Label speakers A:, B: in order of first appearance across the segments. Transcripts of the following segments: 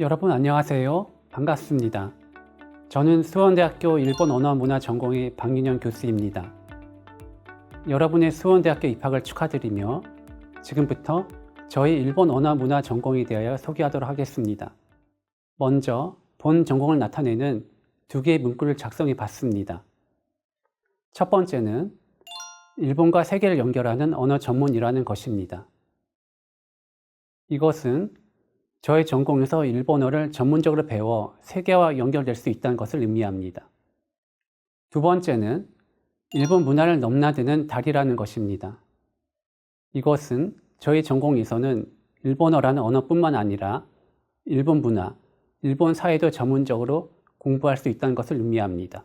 A: 여러분 안녕하세요. 반갑습니다. 저는 수원대학교 일본 언어 문화 전공의 박윤영 교수입니다. 여러분의 수원대학교 입학을 축하드리며 지금부터 저희 일본 언어 문화 전공에 대하여 소개하도록 하겠습니다. 먼저 본 전공을 나타내는 두 개의 문구를 작성해 봤습니다. 첫 번째는 일본과 세계를 연결하는 언어 전문이라는 것입니다. 이것은 저의 전공에서 일본어를 전문적으로 배워 세계와 연결될 수 있다는 것을 의미합니다. 두 번째는 일본 문화를 넘나드는 달이라는 것입니다. 이것은 저희 전공에서는 일본어라는 언어뿐만 아니라 일본 문화, 일본 사회도 전문적으로 공부할 수 있다는 것을 의미합니다.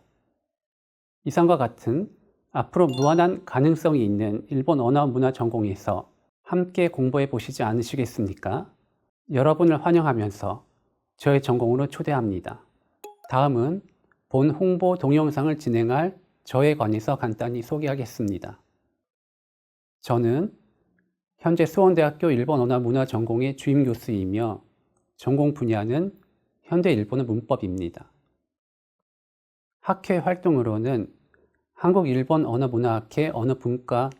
A: 이상과 같은 앞으로 무한한 가능성이 있는 일본 언어 문화 전공에서 함께 공부해 보시지 않으시겠습니까? 여러분을 환영하면서 저의 전공으로 초대합니다. 다음은 본 홍보 동영상을 진행할 저에 관해서 간단히 소개하겠습니다. 저는 현재 수원대학교 일본어나 문화 전공의 주임 교수이며 전공 분야는 현대 일본어 문법입니다. 학회 활동으로는 한국-일본-언어문화학회 언어분과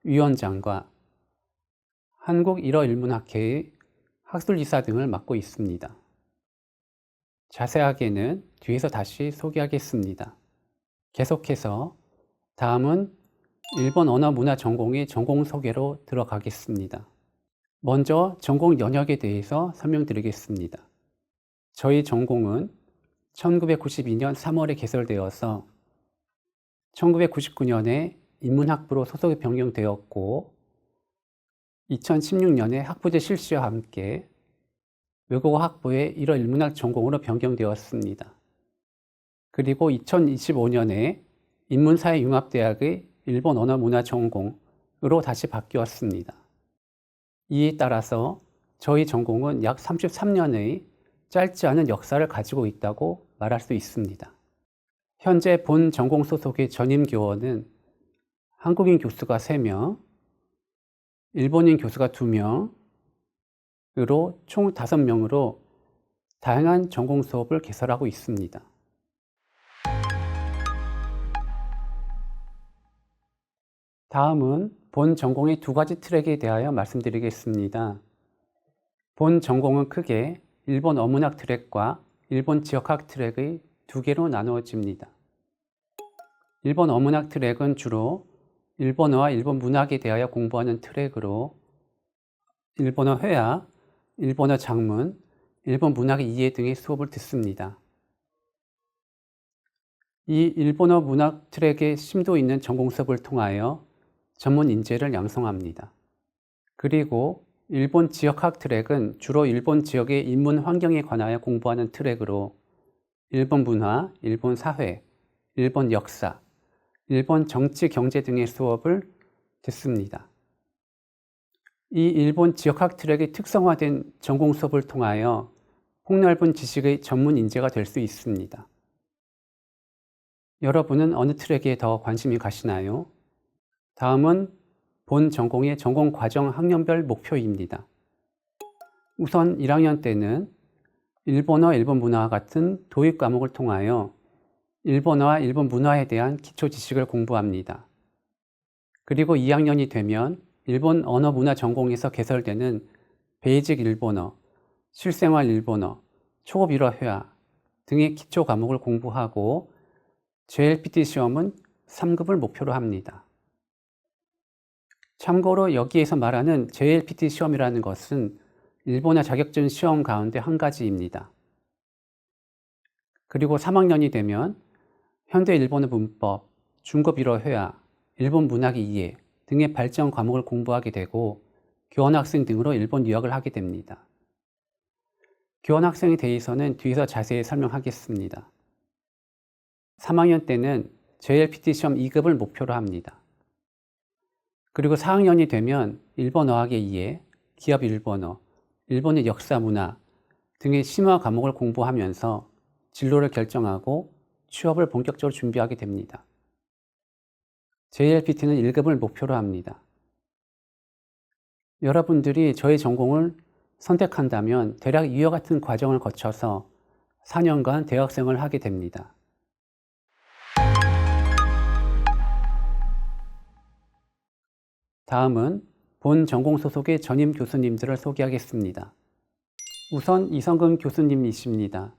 A: 위원장과 한국-일어일문학회의 학술이사 등을 맡고 있습니다. 자세하게는 뒤에서 다시 소개하겠습니다. 계속해서 다음은 일본 언어 문화 전공의 전공 소개로 들어가겠습니다. 먼저 전공 영역에 대해서 설명드리겠습니다. 저희 전공은 1992년 3월에 개설되어서 1999년에 인문학부로 소속이 변경되었고 2016년에 학부제 실시와 함께 외국어 학부의 일어일문학 전공으로 변경되었습니다. 그리고 2025년에 인문사회융합대학의 일본 언어 문화 전공으로 다시 바뀌었습니다. 이에 따라서 저희 전공은 약 33년의 짧지 않은 역사를 가지고 있다고 말할 수 있습니다. 현재 본 전공 소속의 전임 교원은 한국인 교수가 3명, 일본인 교수가 2명으로 총 5명으로 다양한 전공 수업을 개설하고 있습니다. 다음은 본 전공의 2가지 트랙에 대하여 말씀드리겠습니다. 본 전공은 크게 일본 어문학 트랙과 일본 지역학 트랙의 2개로 나누어집니다. 일본 어문학 트랙은 주로 일본어와 일본 문학에 대하여 공부하는 트랙으로 일본어 회화, 일본어 작문, 일본 문학의 이해 등의 수업을 듣습니다. 이 일본어 문학 트랙의 심도 있는 전공 수업을 통하여 전문 인재를 양성합니다. 그리고 일본 지역학 트랙은 주로 일본 지역의 인문 환경에 관하여 공부하는 트랙으로 일본 문화, 일본 사회, 일본 역사, 일본 정치, 경제 등의 수업을 듣습니다. 이 일본 지역학 트랙의 특성화된 전공 수업을 통하여 폭넓은 지식의 전문 인재가 될 수 있습니다. 여러분은 어느 트랙에 더 관심이 가시나요? 다음은 본 전공의 전공 과정 학년별 목표입니다. 우선 1학년 때는 일본어, 일본 문화와 같은 도입 과목을 통하여 일본어와 일본 문화에 대한 기초 지식을 공부합니다. 그리고 2학년이 되면 일본 언어 문화 전공에서 개설되는 베이직 일본어, 실생활 일본어, 초급 일어 회화 등의 기초 과목을 공부하고 JLPT 시험은 3급을 목표로 합니다. 참고로 여기에서 말하는 JLPT 시험이라는 것은 일본어 자격증 시험 가운데 한 가지입니다. 그리고 3학년이 되면 현대 일본어 문법, 중급 일어 회화, 일본 문학의 이해 등의 발전 과목을 공부하게 되고 교환학생 등으로 일본 유학을 하게 됩니다. 교환학생에 대해서는 뒤에서 자세히 설명하겠습니다. 3학년 때는 JLPT 시험 2급을 목표로 합니다. 그리고 4학년이 되면 일본 어학의 이해, 기업 일본어, 일본의 역사 문화 등의 심화 과목을 공부하면서 진로를 결정하고 취업을 본격적으로 준비하게 됩니다. JLPT는 1급을 목표로 합니다. 여러분들이 저의 전공을 선택한다면 대략 이와 같은 과정을 거쳐서 4년간 대학생을 하게 됩니다. 다음은 본 전공 소속의 전임 교수님들을 소개하겠습니다. 우선 이성근 교수님이십니다.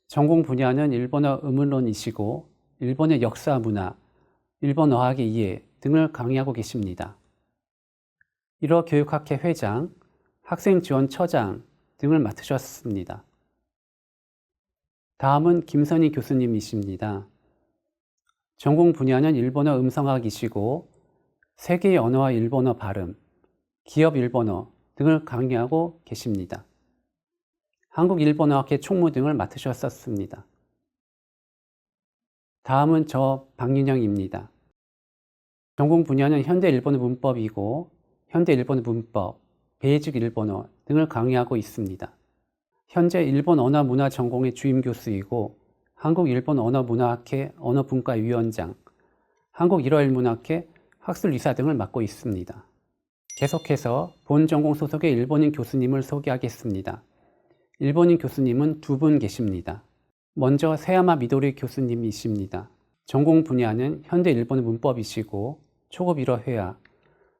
A: 전공 분야는 일본어 의문론이시고 일본의 역사 문화, 일본 어학의 이해 등을 강의하고 계십니다. 1호 교육학회 회장, 학생지원처장 등을 맡으셨습니다. 다음은 김선희 교수님이십니다. 전공 분야는 일본어 음성학이시고 세계의 언어와 일본어 발음, 기업 일본어 등을 강의하고 계십니다. 한국일본어학회 총무 등을 맡으셨었습니다. 다음은 저 박윤영입니다. 전공 분야는 현대 일본어 문법이고 현대 일본어 문법, 베이직 일본어 등을 강의하고 있습니다. 현재 일본 언어 문화 전공의 주임 교수이고 한국일본 언어문화학회 언어분과위원장, 한국일어일문학회 학술이사 등을 맡고 있습니다. 계속해서 본 전공 소속의 일본인 교수님을 소개하겠습니다. 일본인 교수님은 2분 계십니다. 먼저 세야마 미도리 교수님이십니다. 전공 분야는 현대 일본어 문법이시고 초급 1어 회화,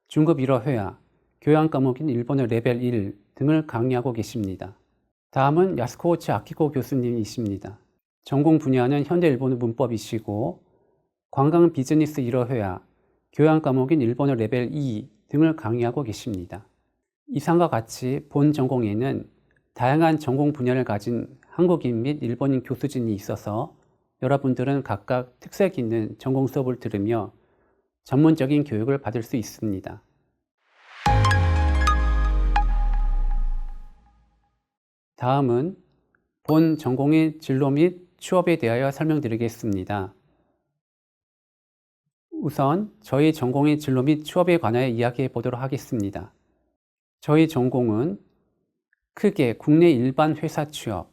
A: 중급 1어 회화, 교양 과목인 일본어 레벨 1 등을 강의하고 계십니다. 다음은 야스코우치 아키코 교수님이십니다. 전공 분야는 현대 일본어 문법이시고 관광 비즈니스 1어 회화, 교양 과목인 일본어 레벨 2 등을 강의하고 계십니다. 이상과 같이 본 전공에는 다양한 전공 분야를 가진 한국인 및 일본인 교수진이 있어서 여러분들은 각각 특색 있는 전공 수업을 들으며 전문적인 교육을 받을 수 있습니다. 다음은 본 전공의 진로 및 취업에 대하여 설명드리겠습니다. 우선 저희 전공의 진로 및 취업에 관하여 이야기해 보도록 하겠습니다. 저희 전공은 크게 국내 일반 회사 취업,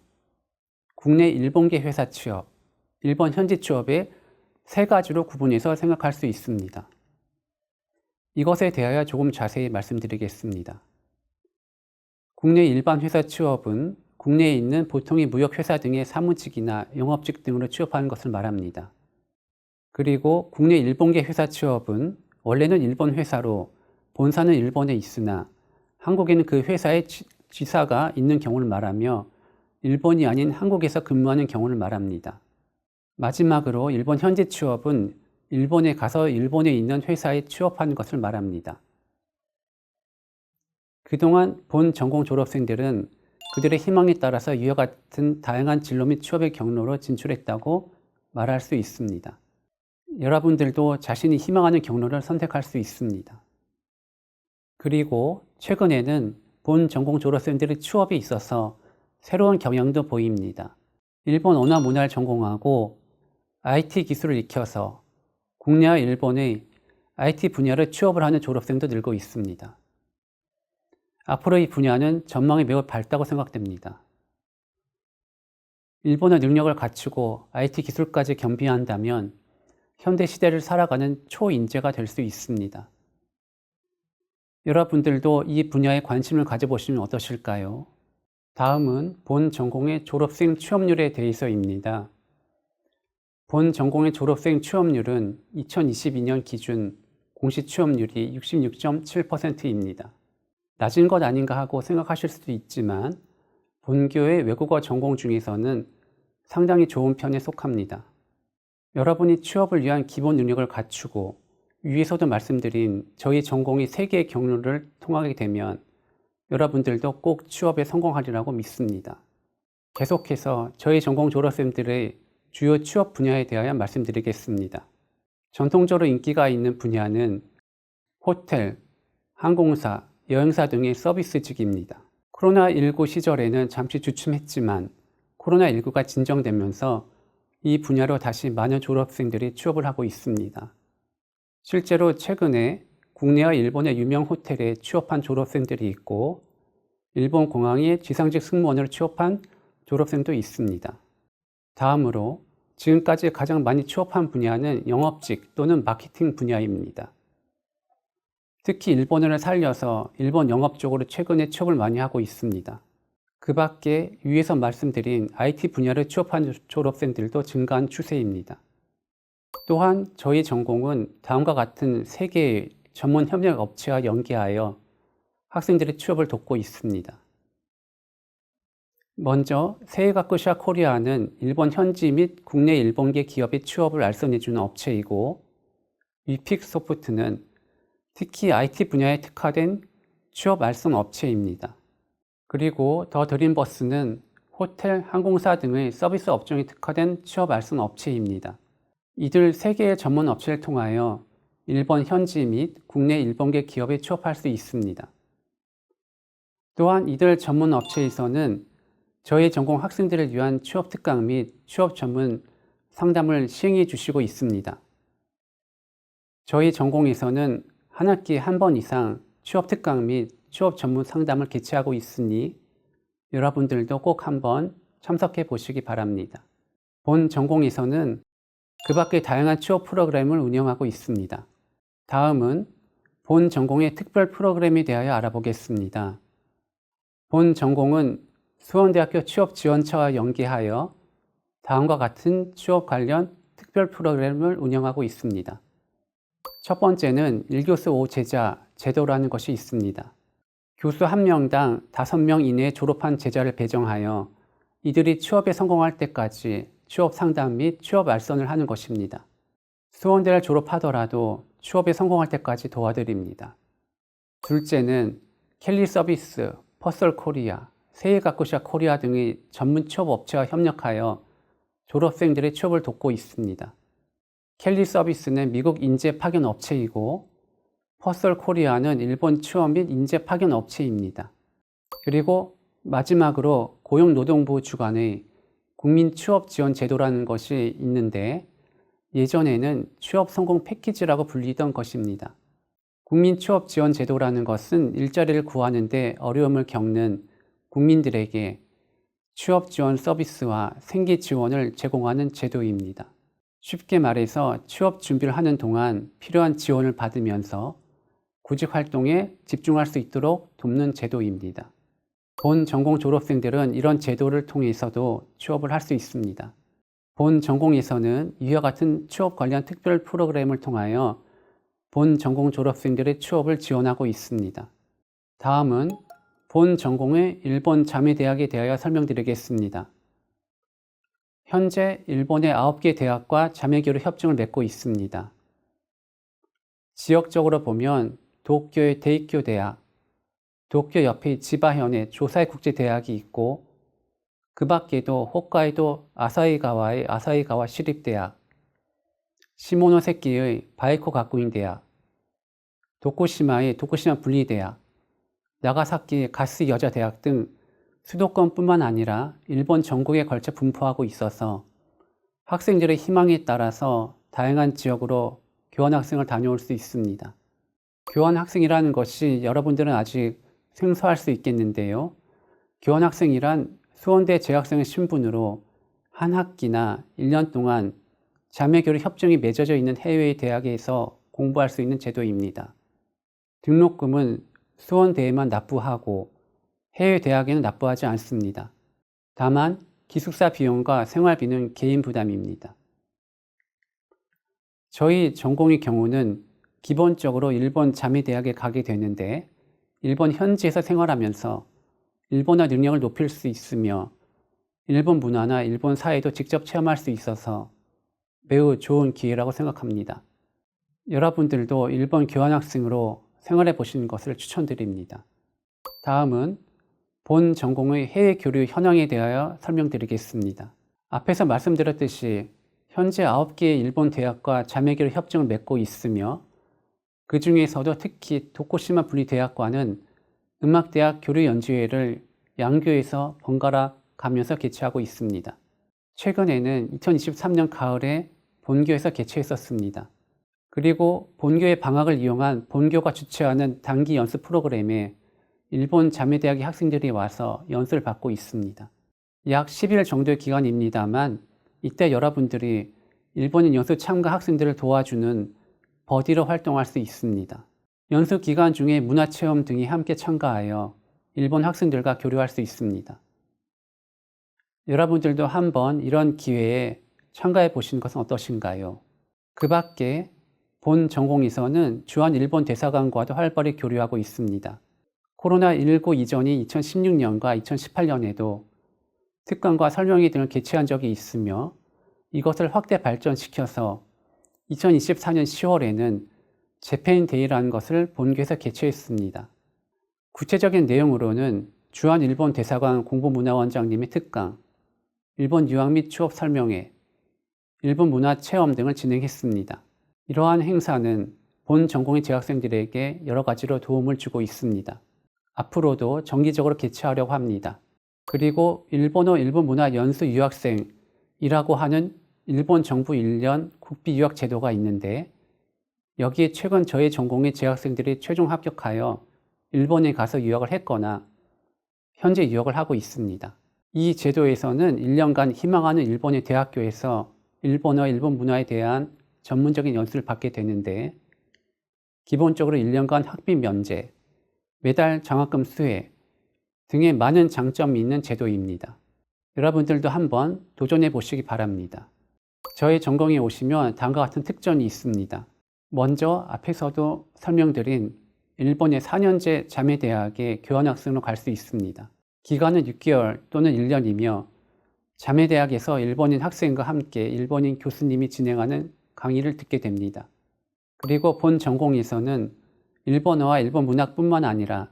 A: 국내 일본계 회사 취업, 일본 현지 취업의 3가지로 구분해서 생각할 수 있습니다. 이것에 대하여 조금 자세히 말씀드리겠습니다. 국내 일반 회사 취업은 국내에 있는 보통의 무역회사 등의 사무직이나 영업직 등으로 취업하는 것을 말합니다. 그리고 국내 일본계 회사 취업은 원래는 일본 회사로 본사는 일본에 있으나 한국에는 그 회사의 지사가 있는 경우를 말하며 일본이 아닌 한국에서 근무하는 경우를 말합니다. 마지막으로 일본 현지 취업은 일본에 가서 일본에 있는 회사에 취업하는 것을 말합니다. 그동안 본 전공 졸업생들은 그들의 희망에 따라서 이와 같은 다양한 진로 및 취업의 경로로 진출했다고 말할 수 있습니다. 여러분들도 자신이 희망하는 경로를 선택할 수 있습니다. 그리고 최근에는 본 전공 졸업생들의 취업에 있어서 새로운 경향도 보입니다. 일본 언어 문화를 전공하고 IT 기술을 익혀서 국내와 일본의 IT 분야를 취업을 하는 졸업생도 늘고 있습니다. 앞으로 이 분야는 전망이 매우 밝다고 생각됩니다. 일본어 능력을 갖추고 IT 기술까지 겸비한다면 현대 시대를 살아가는 초인재가 될 수 있습니다. 여러분들도 이 분야에 관심을 가져보시면 어떠실까요? 다음은 본 전공의 졸업생 취업률에 대해서입니다. 본 전공의 졸업생 취업률은 2022년 기준 공시 취업률이 66.7%입니다. 낮은 것 아닌가 하고 생각하실 수도 있지만 본교의 외국어 전공 중에서는 상당히 좋은 편에 속합니다. 여러분이 취업을 위한 기본 능력을 갖추고 위에서도 말씀드린 저희 전공의 3개의 경로를 통하게 되면 여러분들도 꼭 취업에 성공하리라고 믿습니다. 계속해서 저희 전공 졸업생들의 주요 취업 분야에 대하여 말씀드리겠습니다. 전통적으로 인기가 있는 분야는 호텔, 항공사, 여행사 등의 서비스직입니다. 코로나19 시절에는 잠시 주춤했지만 코로나19가 진정되면서 이 분야로 다시 많은 졸업생들이 취업을 하고 있습니다. 실제로 최근에 국내와 일본의 유명 호텔에 취업한 졸업생들이 있고 일본 공항에 지상직 승무원으로 취업한 졸업생도 있습니다. 다음으로 지금까지 가장 많이 취업한 분야는 영업직 또는 마케팅 분야입니다. 특히 일본어를 살려서 일본 영업 쪽으로 최근에 취업을 많이 하고 있습니다. 그 밖에 위에서 말씀드린 IT 분야를 취업한 졸업생들도 증가한 추세입니다. 또한 저희 전공은 다음과 같은 3개의 전문 협력 업체와 연계하여 학생들의 취업을 돕고 있습니다. 먼저 세이가쿠샤 코리아는 일본 현지 및 국내 일본계 기업의 취업을 알선해주는 업체이고, 위픽소프트는 특히 IT 분야에 특화된 취업 알선 업체입니다. 그리고 더 드림버스는 호텔, 항공사 등의 서비스 업종에 특화된 취업 알선 업체입니다. 이들 3개의 전문 업체를 통하여 일본 현지 및 국내 일본계 기업에 취업할 수 있습니다. 또한 이들 전문 업체에서는 저희 전공 학생들을 위한 취업 특강 및 취업 전문 상담을 시행해 주시고 있습니다. 저희 전공에서는 한 학기에 한 번 이상 취업 특강 및 취업 전문 상담을 개최하고 있으니 여러분들도 꼭 한번 참석해 보시기 바랍니다. 본 전공에서는 그 밖에 다양한 취업 프로그램을 운영하고 있습니다. 다음은 본 전공의 특별 프로그램에 대하여 알아보겠습니다. 본 전공은 수원대학교 취업지원처와 연계하여 다음과 같은 취업 관련 특별 프로그램을 운영하고 있습니다. 첫 번째는 1교수 5제자 제도라는 것이 있습니다. 교수 1명당 5명 이내에 졸업한 제자를 배정하여 이들이 취업에 성공할 때까지 취업 상담 및 취업 알선을 하는 것입니다. 수원대를 졸업하더라도 취업에 성공할 때까지 도와드립니다. 둘째는 켈리 서비스, 퍼썰 코리아, 세이가쿠샤 코리아 등의 전문 취업 업체와 협력하여 졸업생들의 취업을 돕고 있습니다. 켈리 서비스는 미국 인재 파견 업체이고, 퍼썰 코리아는 일본 취업 및 인재 파견 업체입니다. 그리고 마지막으로 고용노동부 주관의 국민 취업 지원 제도라는 것이 있는데, 예전에는 취업 성공 패키지라고 불리던 것입니다. 국민 취업 지원 제도라는 것은 일자리를 구하는 데 어려움을 겪는 국민들에게 취업 지원 서비스와 생계 지원을 제공하는 제도입니다. 쉽게 말해서 취업 준비를 하는 동안 필요한 지원을 받으면서 구직 활동에 집중할 수 있도록 돕는 제도입니다. 본 전공 졸업생들은 이런 제도를 통해서도 취업을 할 수 있습니다. 본 전공에서는 이와 같은 취업 관련 특별 프로그램을 통하여 본 전공 졸업생들의 취업을 지원하고 있습니다. 다음은 본 전공의 일본 자매대학에 대하여 설명드리겠습니다. 현재 일본의 9개 대학과 자매교류 협정을 맺고 있습니다. 지역적으로 보면 도쿄의 데이쿄 대학, 도쿄 옆의 지바현의 조사이 국제대학이 있고, 그 밖에도 홋카이도 아사히가와의 아사히가와 시립대학, 시모노세키의 바이코 가쿠인 대학, 도쿠시마의 도쿠시마 분리대학, 나가사키의 가스 여자대학 등 수도권뿐만 아니라 일본 전국에 걸쳐 분포하고 있어서 학생들의 희망에 따라서 다양한 지역으로 교환학생을 다녀올 수 있습니다. 교환학생이라는 것이 여러분들은 아직 생소할 수 있겠는데요. 교환학생이란 수원대 재학생의 신분으로 한 학기나 1년 동안 자매교류 협정이 맺어져 있는 해외의 대학에서 공부할 수 있는 제도입니다. 등록금은 수원대에만 납부하고 해외 대학에는 납부하지 않습니다. 다만 기숙사 비용과 생활비는 개인 부담입니다. 저희 전공의 경우는 기본적으로 일본 자매대학에 가게 되는데, 일본 현지에서 생활하면서 일본어 능력을 높일 수 있으며 일본 문화나 일본 사회도 직접 체험할 수 있어서 매우 좋은 기회라고 생각합니다. 여러분들도 일본 교환학생으로 생활해 보시는 것을 추천드립니다. 다음은 본 전공의 해외 교류 현황에 대하여 설명드리겠습니다. 앞에서 말씀드렸듯이 현재 9개의 일본 대학과 자매교류 협정을 맺고 있으며, 그 중에서도 특히 도쿠시마 분리대학과는 음악대학 교류연주회를 양교에서 번갈아 가면서 개최하고 있습니다. 최근에는 2023년 가을에 본교에서 개최했었습니다. 그리고 본교의 방학을 이용한 본교가 주최하는 단기 연수 프로그램에 일본 자매대학의 학생들이 와서 연수를 받고 있습니다. 약 10일 정도의 기간입니다만, 이때 여러분들이 일본인 연수 참가 학생들을 도와주는 버디로 활동할 수 있습니다. 연수 기간 중에 문화체험 등이 함께 참가하여 일본 학생들과 교류할 수 있습니다. 여러분들도 한번 이런 기회에 참가해 보시는 것은 어떠신가요? 그 밖에 본 전공에서는 주한 일본 대사관과도 활발히 교류하고 있습니다. 코로나19 이전인 2016년과 2018년에도 특강과 설명회 등을 개최한 적이 있으며 이것을 확대 발전시켜서 2024년 10월에는 재팬 데이라는 것을 본교에서 개최했습니다. 구체적인 내용으로는 주한 일본 대사관 공부문화원장님의 특강, 일본 유학 및 취업 설명회, 일본 문화 체험 등을 진행했습니다. 이러한 행사는 본 전공의 재학생들에게 여러 가지로 도움을 주고 있습니다. 앞으로도 정기적으로 개최하려고 합니다. 그리고 일본어 일본 문화 연수 유학생이라고 하는 일본 정부 1년 국비 유학 제도가 있는데 여기에 최근 저희 전공의 재학생들이 최종 합격하여 일본에 가서 유학을 했거나 현재 유학을 하고 있습니다. 이 제도에서는 1년간 희망하는 일본의 대학교에서 일본어, 일본 문화에 대한 전문적인 연수를 받게 되는데 기본적으로 1년간 학비 면제, 매달 장학금 수혜 등의 많은 장점이 있는 제도입니다. 여러분들도 한번 도전해 보시기 바랍니다. 저희 전공에 오시면 다음과 같은 특전이 있습니다. 먼저 앞에서도 설명드린 일본의 4년제 자매대학에 교환학생으로 갈 수 있습니다. 기간은 6개월 또는 1년이며 자매대학에서 일본인 학생과 함께 일본인 교수님이 진행하는 강의를 듣게 됩니다. 그리고 본 전공에서는 일본어와 일본 문학뿐만 아니라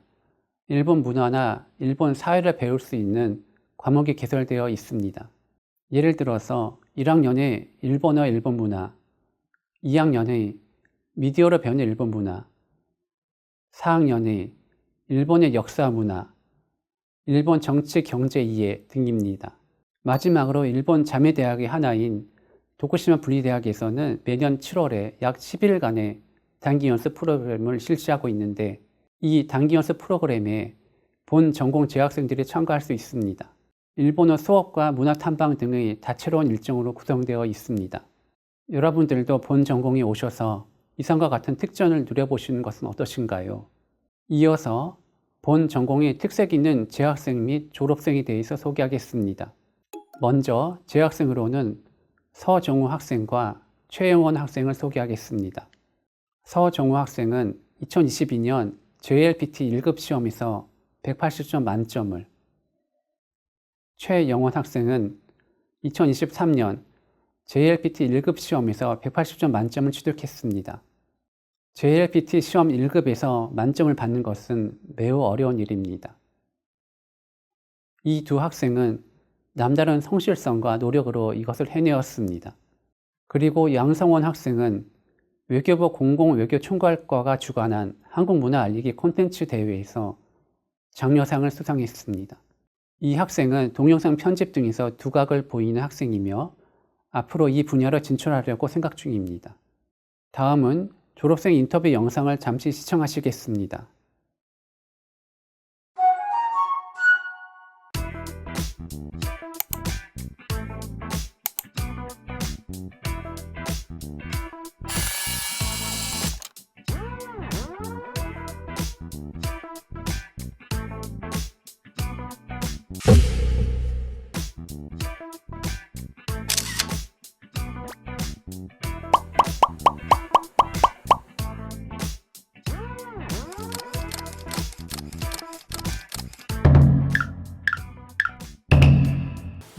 A: 일본 문화나 일본 사회를 배울 수 있는 과목이 개설되어 있습니다. 예를 들어서 1학년에 일본어, 일본 문화, 2학년에 미디어로 배우는 일본 문화, 4학년에 일본의 역사 문화, 일본 정치 경제 이해 등입니다. 마지막으로 일본 자매대학의 하나인 도쿠시마 분리대학에서는 매년 7월에 약 10일간의 단기 연수 프로그램을 실시하고 있는데 이 단기 연수 프로그램에 본 전공 재학생들이 참가할 수 있습니다. 일본어 수업과 문화 탐방 등의 다채로운 일정으로 구성되어 있습니다. 여러분들도 본 전공에 오셔서 이상과 같은 특전을 누려보시는 것은 어떠신가요? 이어서 본 전공의 특색 있는 재학생 및 졸업생에 대해서 소개하겠습니다. 먼저 재학생으로는 서정우 학생과 최영원 학생을 소개하겠습니다. 서정우 학생은 2022년 JLPT 1급 시험에서 180점 만점을, 최영원 학생은 2023년 JLPT 1급 시험에서 180점 만점을 취득했습니다. JLPT 시험 1급에서 만점을 받는 것은 매우 어려운 일입니다. 이 두 학생은 남다른 성실성과 노력으로 이것을 해내었습니다. 그리고 양성원 학생은 외교부 공공외교총괄과가 주관한 한국문화 알리기 콘텐츠 대회에서 장려상을 수상했습니다. 이 학생은 동영상 편집 등에서 두각을 보이는 학생이며 앞으로 이 분야로 진출하려고 생각 중입니다. 다음은 졸업생 인터뷰 영상을 잠시 시청하시겠습니다.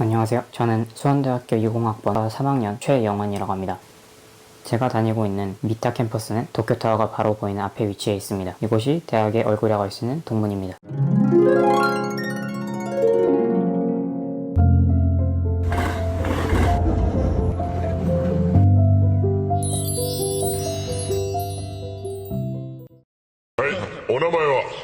B: 안녕하세요. 저는 수원대학교 20학번 3학년 최영원이라고 합니다. 제가 다니고 있는 미타 캠퍼스는 도쿄타워가 바로 보이는 앞에 위치해 있습니다. 이곳이 대학의 얼굴이라고 할 수 있는 동문입니다.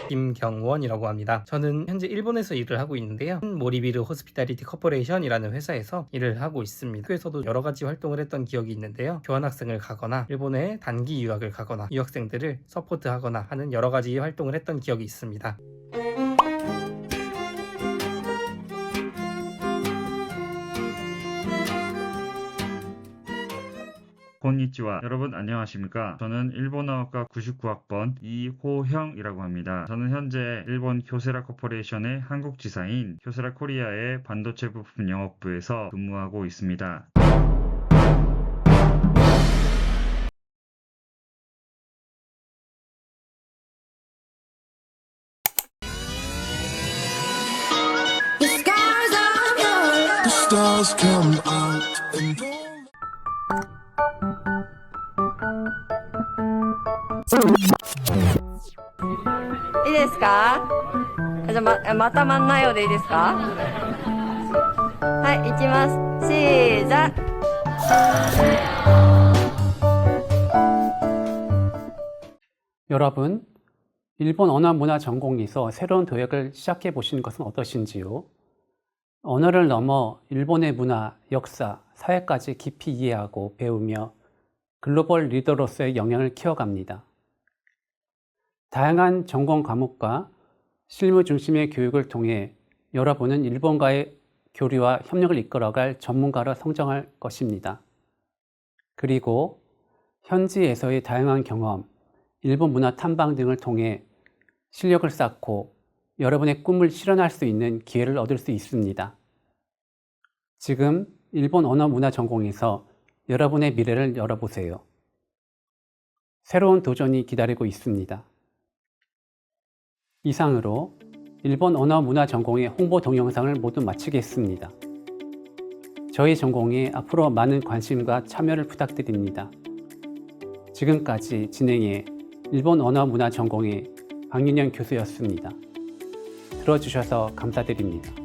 C: 김경원이라고 합니다. 저는 현재 일본에서 일을 하고 있는데요. 모리비르 호스피탈리티 커퍼레이션이라는 회사에서 일을 하고 있습니다. 그에서도 여러 가지 활동을 했던 기억이 있는데요. 교환학생을 가거나 일본에 단기 유학을 가거나 유학생들을 서포트하거나 하는 여러 가지 활동을 했던 기억이 있습니다.
D: 곤니치와. 여러분 안녕하십니까? 저는 일본어학과 99학번 이호형이라고 합니다. 저는 현재 일본 교세라 코퍼레이션의 한국 지사인 교세라 코리아의 반도체 부품 영업부에서 근무하고 있습니다.
E: The stars come out and go.
F: いいですか？じゃあまた真ん中でいいですか？はい、行きます。シーザ。
A: 여러분, 일본 언어 문화 전공에서 새로운 도약을 시작해 보시는 것은 어떠신지요? 언어를 넘어 일본의 문화, 역사, 사회까지 깊이 이해하고 배우며 글로벌 리더로서의 역량을 키워갑니다. 다양한 전공 과목과 실무 중심의 교육을 통해 여러분은 일본과의 교류와 협력을 이끌어갈 전문가로 성장할 것입니다. 그리고 현지에서의 다양한 경험, 일본 문화 탐방 등을 통해 실력을 쌓고 여러분의 꿈을 실현할 수 있는 기회를 얻을 수 있습니다. 지금 일본 언어 문화 전공에서 여러분의 미래를 열어보세요. 새로운 도전이 기다리고 있습니다. 이상으로 일본 언어 문화 전공의 홍보 동영상을 모두 마치겠습니다. 저희 전공에 앞으로 많은 관심과 참여를 부탁드립니다. 지금까지 진행해 일본 언어 문화 전공의 박윤영 교수였습니다. 들어주셔서 감사드립니다.